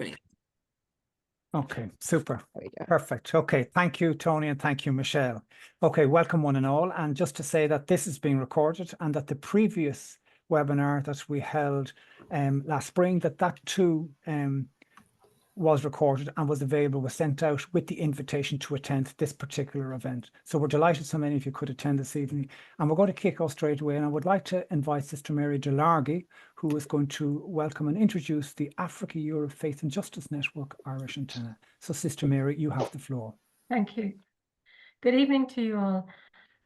Brilliant. Okay, super. Perfect. Okay, thank you, Tony, and thank you, Michelle. Okay, welcome one and all. And just to say that this is being recorded and that the previous webinar that we held last spring, that too was recorded and was available, was sent out with the invitation to attend this particular event. So we're delighted so many of you could attend this evening. And we're going to kick off straight away. And I would like to invite Sister Mary Delargy, who is going to welcome and introduce the Africa-Europe Faith and Justice Network Irish Antenna. So Sister Mary, you have the floor. Thank you. Good evening to you all.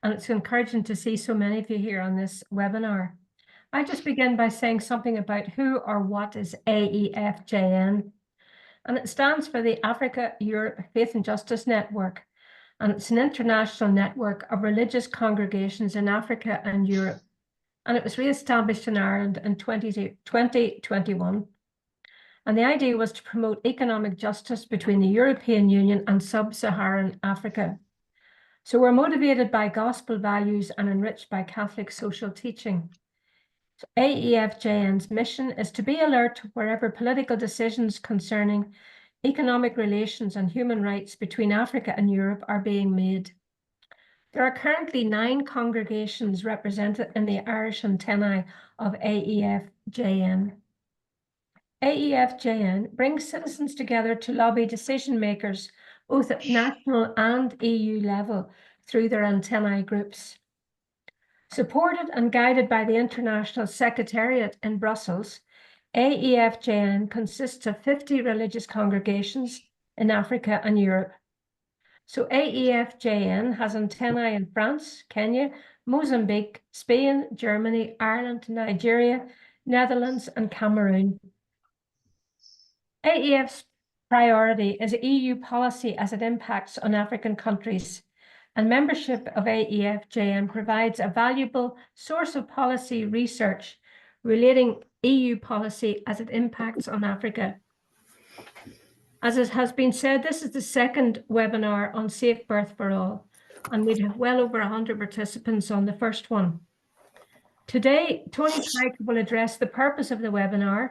And it's encouraging to see so many of you here on this webinar. I just begin by saying something about who or what is AEFJN. And it stands for the Africa-Europe Faith and Justice Network. And it's an international network of religious congregations in Africa and Europe. And it was re-established in Ireland in 2021. And the idea was to promote economic justice between the European Union and sub-Saharan Africa. So we're motivated by gospel values and enriched by Catholic social teaching. So AEFJN's mission is to be alert wherever political decisions concerning economic relations and human rights between Africa and Europe are being made. There are currently 9 congregations represented in the Irish antennae of AEFJN. AEFJN brings citizens together to lobby decision makers, both at national and EU level, through their antennae groups. Supported and guided by the International Secretariat in Brussels, AEFJN consists of 50 religious congregations in Africa and Europe. So AEFJN has antennae in France, Kenya, Mozambique, Spain, Germany, Ireland, Nigeria, Netherlands, and Cameroon. AEF's priority is EU policy as it impacts on African countries, and membership of AEFJN provides a valuable source of policy research relating EU policy as it impacts on Africa. As it has been said, this is the second webinar on Safe Birth for All, and we'd have well over 100 participants on the first one. Today, Tony Pike will address the purpose of the webinar.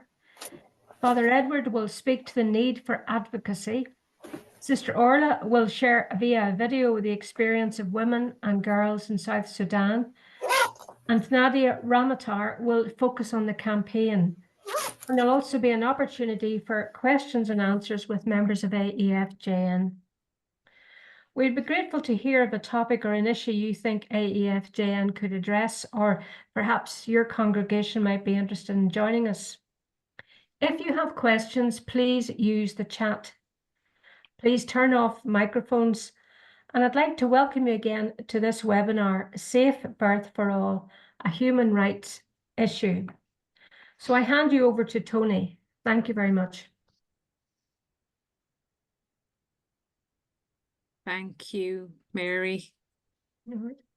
Father Edward will speak to the need for advocacy. Sister Orla will share via video the experience of women and girls in South Sudan. And Nadia Ramatar will focus on the campaign. And there'll also be an opportunity for questions and answers with members of AEFJN. We'd be grateful to hear of a topic or an issue you think AEFJN could address, or perhaps your congregation might be interested in joining us. If you have questions, please use the chat. Please turn off microphones. And I'd like to welcome you again to this webinar, Safe Birth for All, a human rights issue. So I hand you over to Tony. Thank you very much. Thank you, Mary.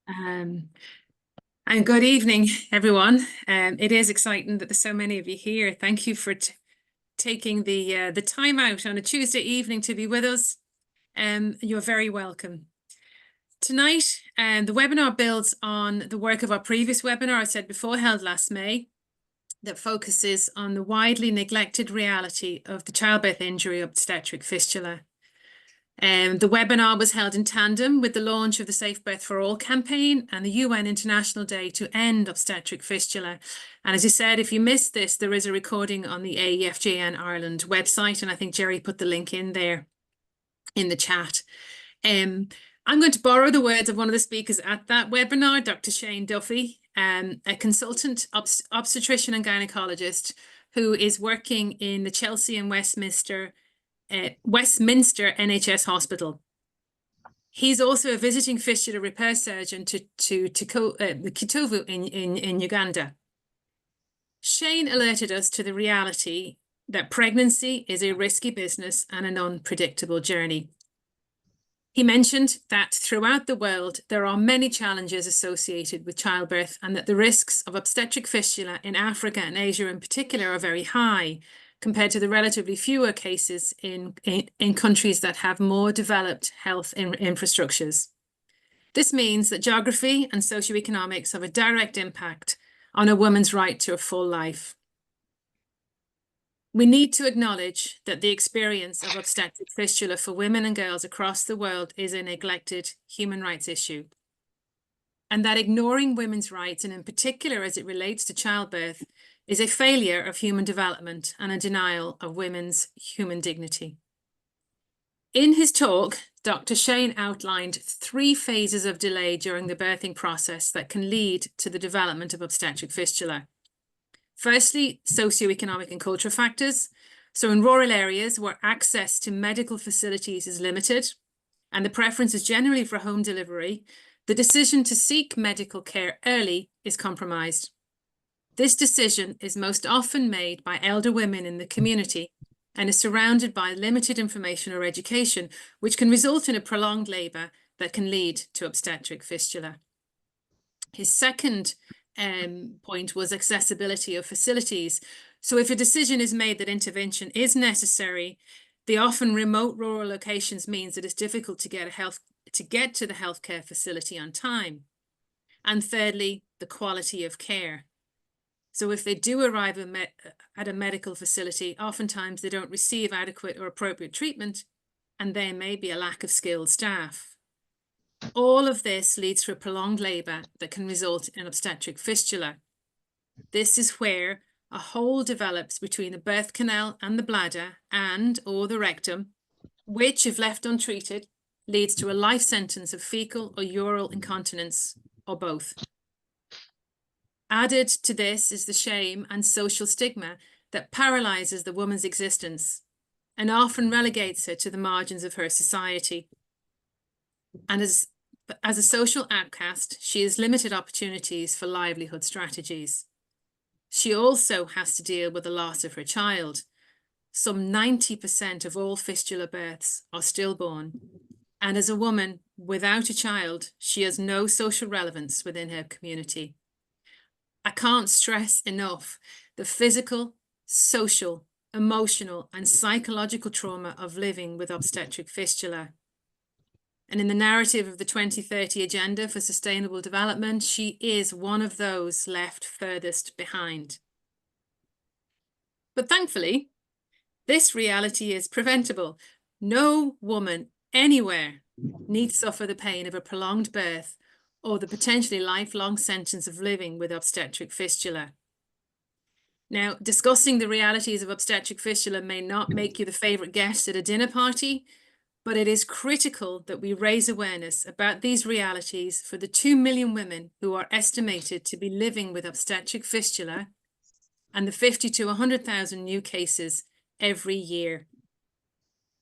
And good evening, everyone. It is exciting that there's so many of you here. Thank you for taking the time out on a Tuesday evening to be with us. You're very welcome. Tonight, the webinar builds on the work of our previous webinar, I said before, held last May, that focuses on the widely neglected reality of the childbirth injury obstetric fistula. The webinar was held in tandem with the launch of the Safe Birth for All campaign and the UN International Day to End Obstetric Fistula. And as you said, if you missed this, there is a recording on the AEFJN Ireland website, and I think Jerry put the link in there in the chat. I'm going to borrow the words of one of the speakers at that webinar, Dr. Shane Duffy, a consultant obstetrician and gynecologist who is working in the Chelsea and Westminster NHS Hospital. He's also a visiting fistula repair surgeon to Kitovu in Uganda. Shane alerted us to the reality that pregnancy is a risky business and an unpredictable journey. He mentioned that throughout the world, there are many challenges associated with childbirth and that the risks of obstetric fistula in Africa and Asia in particular are very high, compared to the relatively fewer cases in countries that have more developed health infrastructures. This means that geography and socioeconomics have a direct impact on a woman's right to a full life. We need to acknowledge that the experience of obstetric fistula for women and girls across the world is a neglected human rights issue, and that ignoring women's rights, and in particular as it relates to childbirth, is a failure of human development and a denial of women's human dignity. In his talk, Dr. Shane outlined 3 phases of delay during the birthing process that can lead to the development of obstetric fistula. Firstly, socioeconomic and cultural factors. So in rural areas where access to medical facilities is limited and the preference is generally for home delivery, the decision to seek medical care early is compromised. This decision is most often made by elder women in the community and is surrounded by limited information or education, which can result in a prolonged labour that can lead to obstetric fistula. His second point was accessibility of facilities. So if a decision is made that intervention is necessary, the often remote rural locations means that it's difficult to get to the healthcare facility on time. And thirdly, the quality of care. So if they do arrive at a medical facility, oftentimes they don't receive adequate or appropriate treatment, and there may be a lack of skilled staff. All of this leads to a prolonged labour that can result in obstetric fistula. This is where a hole develops between the birth canal and the bladder or the rectum, which, if left untreated, leads to a life sentence of fecal or urine incontinence, or both. Added to this is the shame and social stigma that paralyzes the woman's existence and often relegates her to the margins of her society. And as a social outcast, she has limited opportunities for livelihood strategies. She also has to deal with the loss of her child. Some 90% of all fistula births are stillborn. And as a woman without a child, she has no social relevance within her community. I can't stress enough the physical, social, emotional, and psychological trauma of living with obstetric fistula. And in the narrative of the 2030 Agenda for Sustainable Development, she is one of those left furthest behind. But thankfully, this reality is preventable. No woman anywhere needs suffer the pain of a prolonged birth or the potentially lifelong sentence of living with obstetric fistula. Now, discussing the realities of obstetric fistula may not make you the favourite guest at a dinner party, but it is critical that we raise awareness about these realities for the 2 million women who are estimated to be living with obstetric fistula and the 50 to 100,000 new cases every year.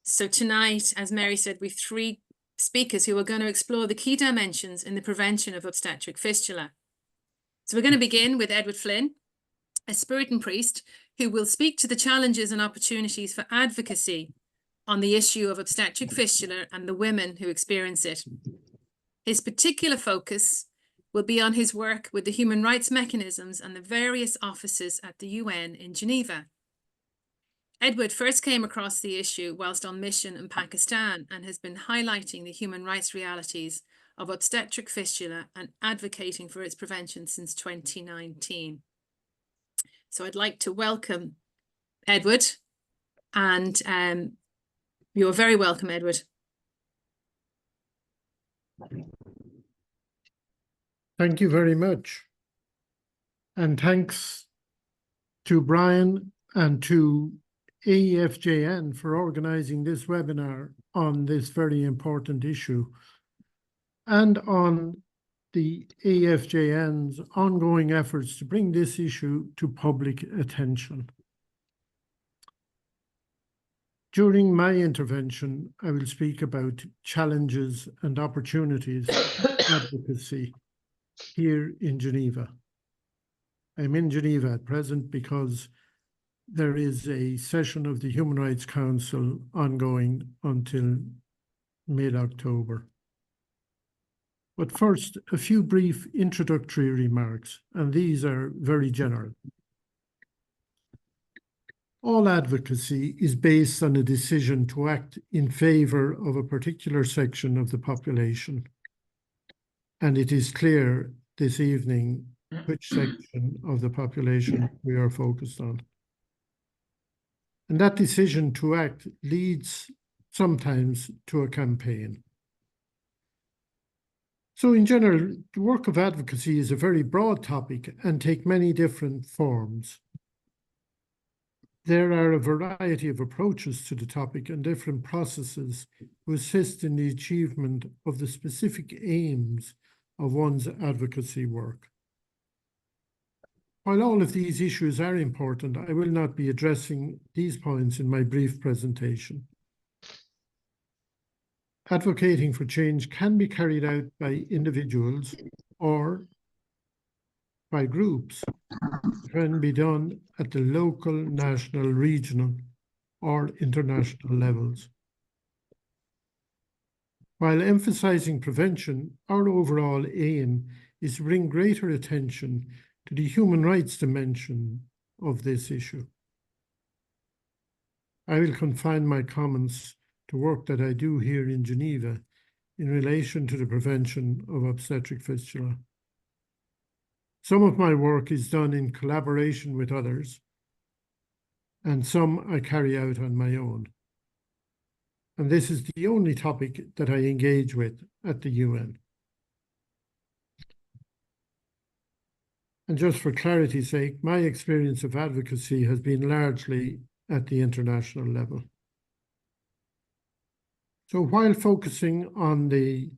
So tonight, as Mary said, we've 3 speakers who are going to explore the key dimensions in the prevention of obstetric fistula. So we're going to begin with Edward Flynn, a Spiritan priest, who will speak to the challenges and opportunities for advocacy on the issue of obstetric fistula and the women who experience it. His particular focus will be on his work with the human rights mechanisms and the various offices at the UN in Geneva. Edward first came across the issue whilst on mission in Pakistan and has been highlighting the human rights realities of obstetric fistula and advocating for its prevention since 2019. So I'd like to welcome Edward, and you're very welcome, Edward. Thank you very much. And thanks to Brian and to AEFJN for organizing this webinar on this very important issue and on the AEFJN's ongoing efforts to bring this issue to public attention. During my intervention, I will speak about challenges and opportunities for advocacy here in Geneva. I'm in Geneva at present because there is a session of the Human Rights Council ongoing until mid-October. But first, a few brief introductory remarks, and these are very general. All advocacy is based on a decision to act in favor of a particular section of the population. And it is clear this evening which section of the population we are focused on. And that decision to act leads sometimes to a campaign. So in general, the work of advocacy is a very broad topic and take many different forms. There are a variety of approaches to the topic and different processes to assist in the achievement of the specific aims of one's advocacy work. While all of these issues are important, I will not be addressing these points in my brief presentation. Advocating for change can be carried out by individuals or by groups. It can be done at the local, national, regional, or international levels. While emphasizing prevention, our overall aim is to bring greater attention to the human rights dimension of this issue. I will confine my comments to work that I do here in Geneva in relation to the prevention of obstetric fistula. Some of my work is done in collaboration with others, and some I carry out on my own. And this is the only topic that I engage with at the UN. And just for clarity's sake, my experience of advocacy has been largely at the international level. So while focusing on the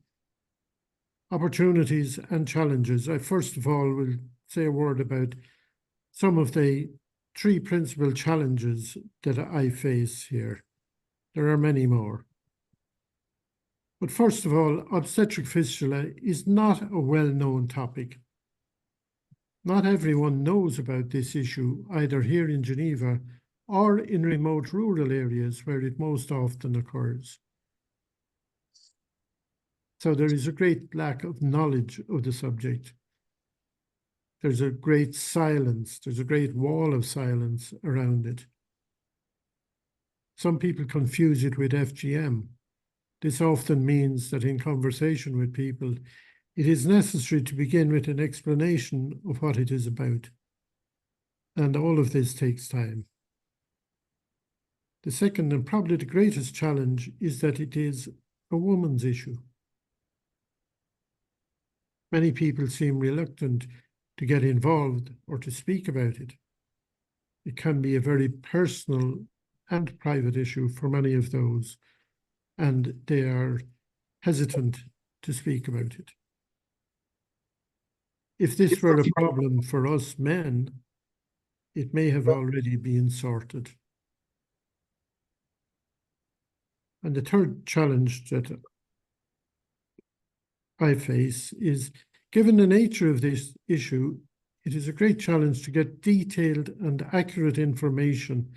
opportunities and challenges, I first of all will say a word about some of the three principal challenges that I face here. There are many more. But first of all, obstetric fistula is not a well-known topic. Not everyone knows about this issue, either here in Geneva or in remote rural areas where it most often occurs. So there is a great lack of knowledge of the subject. There's a great silence, there's a great wall of silence around it. Some people confuse it with FGM. This often means that in conversation with people, it is necessary to begin with an explanation of what it is about. And all of this takes time. The second and probably the greatest challenge is that it is a woman's issue. Many people seem reluctant to get involved or to speak about it. It can be a very personal and private issue for many of those, and they are hesitant to speak about it. If this were a problem for us men, it may have already been sorted. And the third challenge that I face is, given the nature of this issue, it is a great challenge to get detailed and accurate information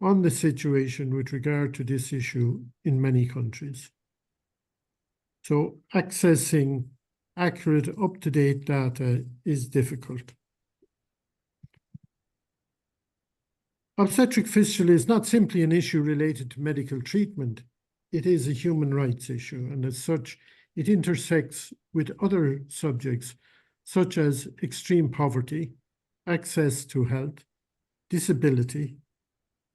on the situation with regard to this issue in many countries. So accessing accurate, up-to-date data is difficult. Obstetric fistula is not simply an issue related to medical treatment. It is a human rights issue, and as such, it intersects with other subjects such as extreme poverty, access to health, disability,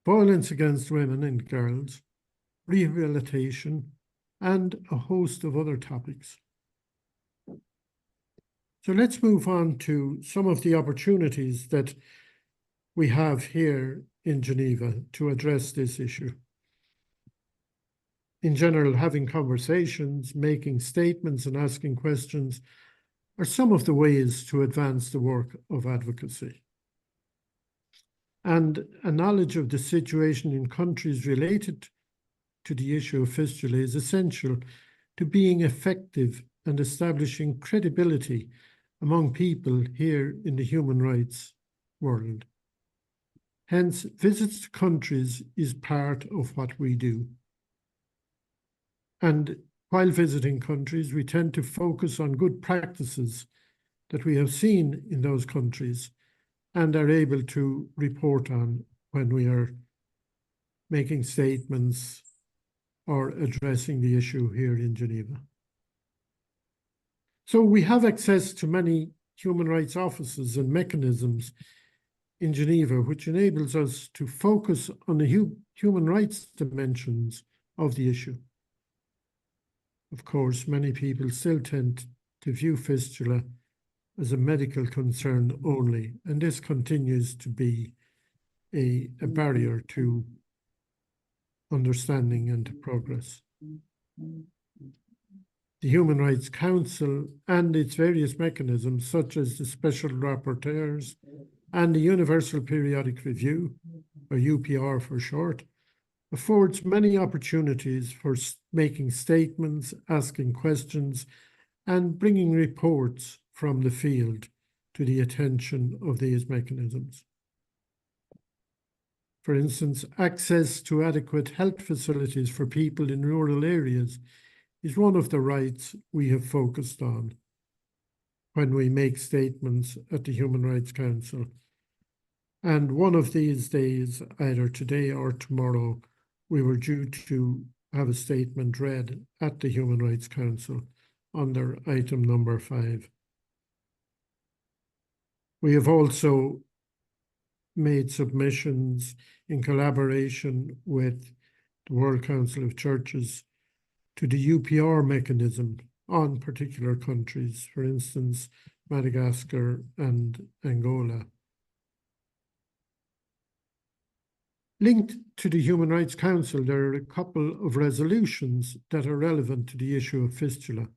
violence against women and girls, rehabilitation, and a host of other topics. So let's move on to some of the opportunities that we have here in Geneva to address this issue. In general, having conversations, making statements, and asking questions are some of the ways to advance the work of advocacy. And a knowledge of the situation in countries related to the issue of fistula is essential to being effective and establishing credibility among people here in the human rights world. Hence, visits to countries is part of what we do. And while visiting countries, we tend to focus on good practices that we have seen in those countries and are able to report on when we are making statements or addressing the issue here in Geneva. So we have access to many human rights offices and mechanisms in Geneva, which enables us to focus on the human rights dimensions of the issue. Of course, many people still tend to view fistula as a medical concern only, and this continues to be a barrier to understanding and to progress. The Human Rights Council and its various mechanisms, such as the special rapporteurs and the Universal Periodic Review, or UPR for short, affords many opportunities for making statements, asking questions, and bringing reports from the field to the attention of these mechanisms. For instance, access to adequate health facilities for people in rural areas is one of the rights we have focused on when we make statements at the Human Rights Council. And one of these days, either today or tomorrow, we were due to have a statement read at the Human Rights Council under item number 5. We have also made submissions in collaboration with the World Council of Churches to the UPR mechanism on particular countries, for instance, Madagascar and Angola. Linked to the Human Rights Council, there are a couple of resolutions that are relevant to the issue of fistula.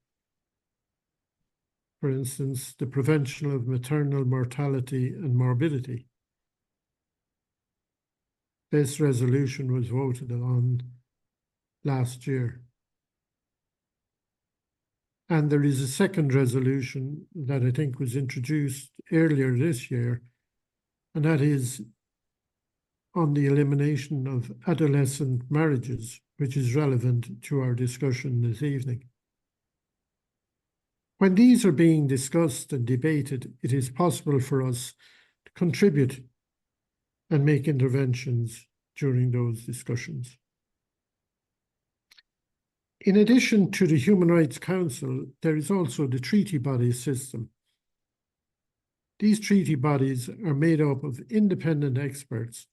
For instance, the prevention of maternal mortality and morbidity. This resolution was voted on last year. And there is a second resolution that I think was introduced earlier this year, and that is on the elimination of adolescent marriages, which is relevant to our discussion this evening. When these are being discussed and debated, it is possible for us to contribute and make interventions during those discussions. In addition to the Human Rights Council, there is also the treaty body system. These treaty bodies are made up of independent experts.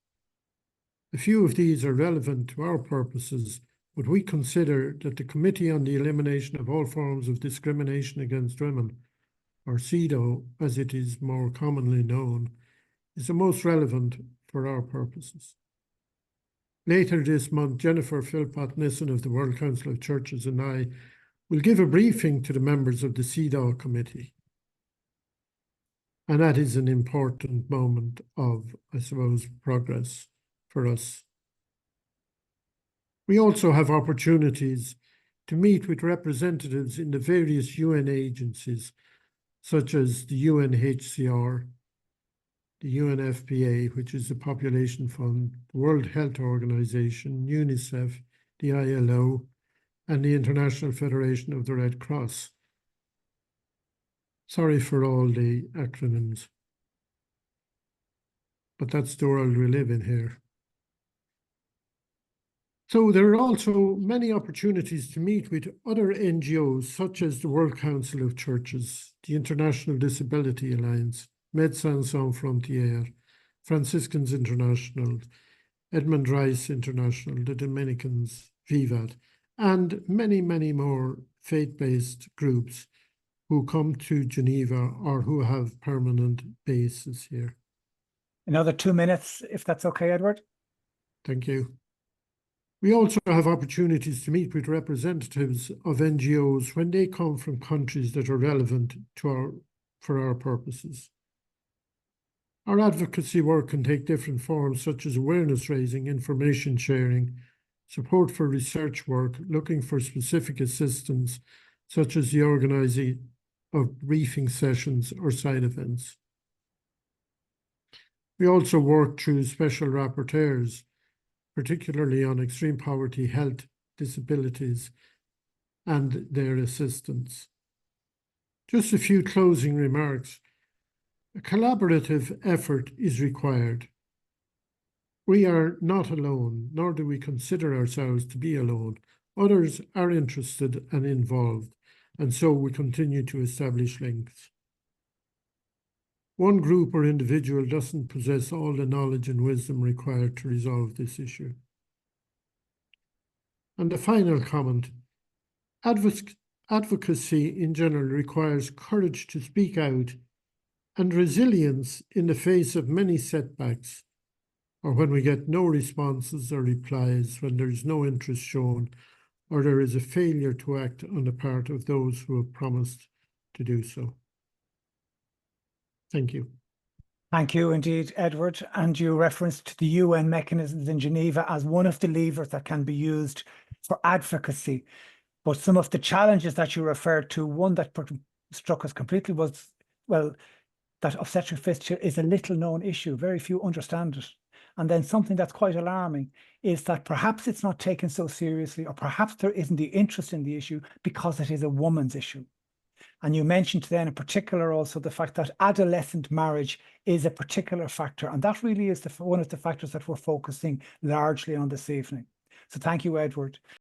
A few of these are relevant to our purposes, but we consider that the Committee on the Elimination of All Forms of Discrimination Against Women, or CEDAW, as it is more commonly known, is the most relevant for our purposes. Later this month, Jennifer Philpott-Nissen of the World Council of Churches and I will give a briefing to the members of the CEDAW committee. And that is an important moment of, I suppose, progress for us. We also have opportunities to meet with representatives in the various UN agencies, such as the UNHCR, the UNFPA, which is the Population Fund, the World Health Organization, UNICEF, the ILO, and the International Federation of the Red Cross. Sorry for all the acronyms, but that's the world we live in here. So there are also many opportunities to meet with other NGOs, such as the World Council of Churches, the International Disability Alliance, Médecins Sans Frontières, Franciscans International, Edmund Rice International, the Dominicans, VIVAT, and many, many more faith-based groups who come to Geneva or who have permanent bases here. Another 2 minutes, if that's okay, Edward. Thank you. We also have opportunities to meet with representatives of NGOs when they come from countries that are relevant to for our purposes. Our advocacy work can take different forms, such as awareness raising, information sharing, support for research work, looking for specific assistance, such as the organising of briefing sessions or side events. We also work through special rapporteurs, particularly on extreme poverty, health, disabilities, and their assistance. Just a few closing remarks. A collaborative effort is required. We are not alone, nor do we consider ourselves to be alone. Others are interested and involved, and so we continue to establish links. one group or individual doesn't possess all the knowledge and wisdom required to resolve this issue. And the final comment, advocacy in general requires courage to speak out and resilience in the face of many setbacks, or when we get no responses or replies, when there is no interest shown, or there is a failure to act on the part of those who have promised to do so. Thank you. Thank you indeed, Edward. And you referenced the UN mechanisms in Geneva as one of the levers that can be used for advocacy. But some of the challenges that you referred to, one that struck us completely was, well, that obstetric fistula is a little known issue. Very few understand it. And then something that's quite alarming is that perhaps it's not taken so seriously, or perhaps there isn't the interest in the issue because it is a woman's issue. And you mentioned then in particular also the fact that adolescent marriage is a particular factor. And that really is one of the factors that we're focusing largely on this evening. So thank you, Edward.